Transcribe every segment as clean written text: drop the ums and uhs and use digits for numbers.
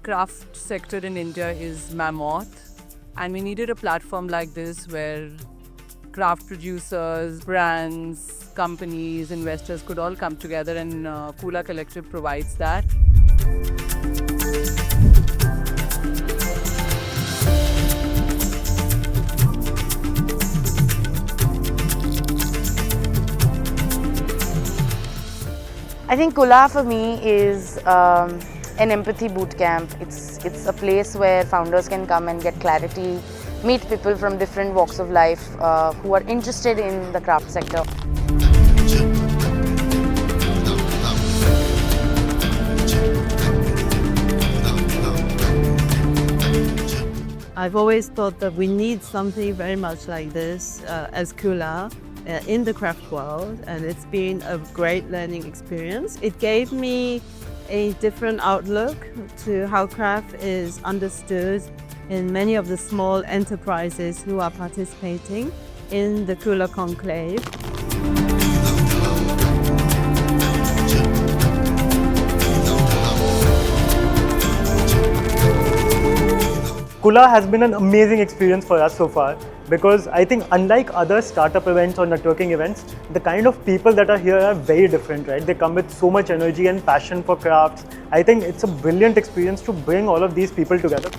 craft sector in India is mammoth, and we needed a platform like this where craft producers, brands, companies, investors could all come together, and Kula Collective provides that. I think Kula for me is an empathy boot camp. It's a place where founders can come and get clarity, meet people from different walks of life who are interested in the craft sector. I've always thought that we need something very much like this as Kula in the craft world, and it's been a great learning experience. It gave me a different outlook to how craft is understood in many of the small enterprises who are participating in the Kula Conclave. Kula has been an amazing experience for us so far, because I think unlike other startup events or networking events, the kind of people that are here are very different, right? They come with so much energy and passion for crafts. I think it's a brilliant experience to bring all of these people together.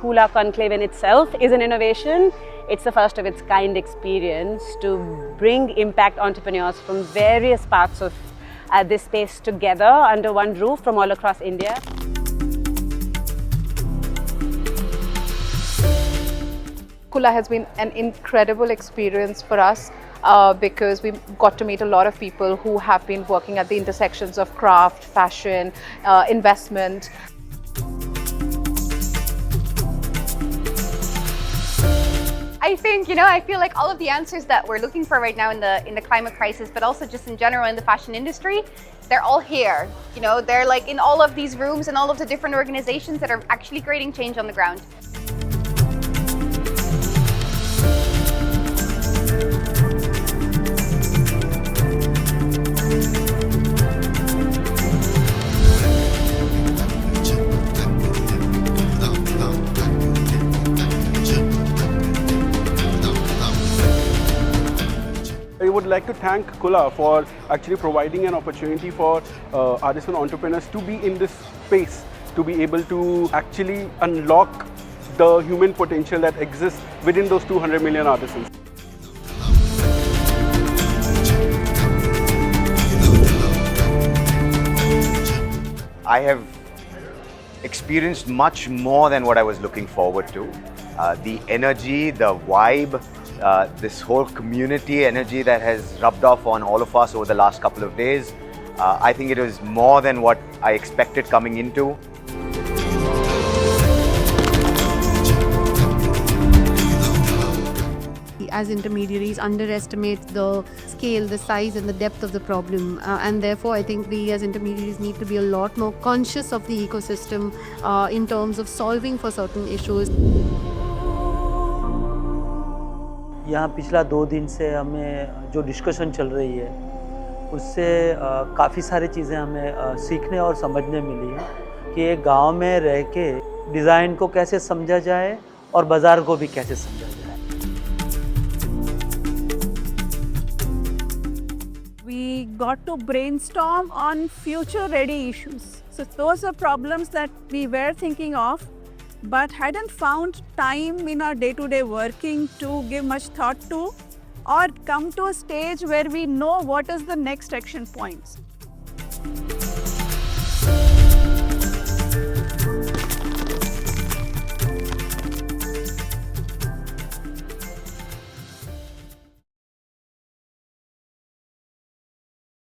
Kula Conclave in itself is an innovation. It's the first of its kind experience to bring impact entrepreneurs from various parts of this space together under one roof from all across India. Kula has been an incredible experience for us because we got to meet a lot of people who have been working at the intersections of craft, fashion, investment. I think, I feel like all of the answers that we're looking for right now in the climate crisis, but also just in general in the fashion industry, they're all here. They're like in all of these rooms and all of the different organizations that are actually creating change on the ground. I would like to thank Kula for actually providing an opportunity for artisan entrepreneurs to be in this space, to be able to actually unlock the human potential that exists within those 200 million artisans. I have experienced much more than what I was looking forward to. The energy, the vibe, this whole community energy that has rubbed off on all of us over the last couple of days. I think it was more than what I expected coming into. As intermediaries, underestimate the scale, the size and the depth of the problem, and therefore I think we as intermediaries need to be a lot more conscious of the ecosystem in terms of solving for certain issues. यहाँ पिछला 2 दिन से हमें जो discussion चल रही है उससे काफ़ी सारी चीज़ें हमें सीखने और समझने मिली हैं कि एक गांव में रह के डिज़ाइन को कैसे समझा जाए और बाज़ार को भी कैसे समझा जाए. We got to brainstorm on future ready issues. So those are problems that we were thinking of, but hadn't found time in our day-to-day working to give much thought to, or come to a stage where we know what is the next action points.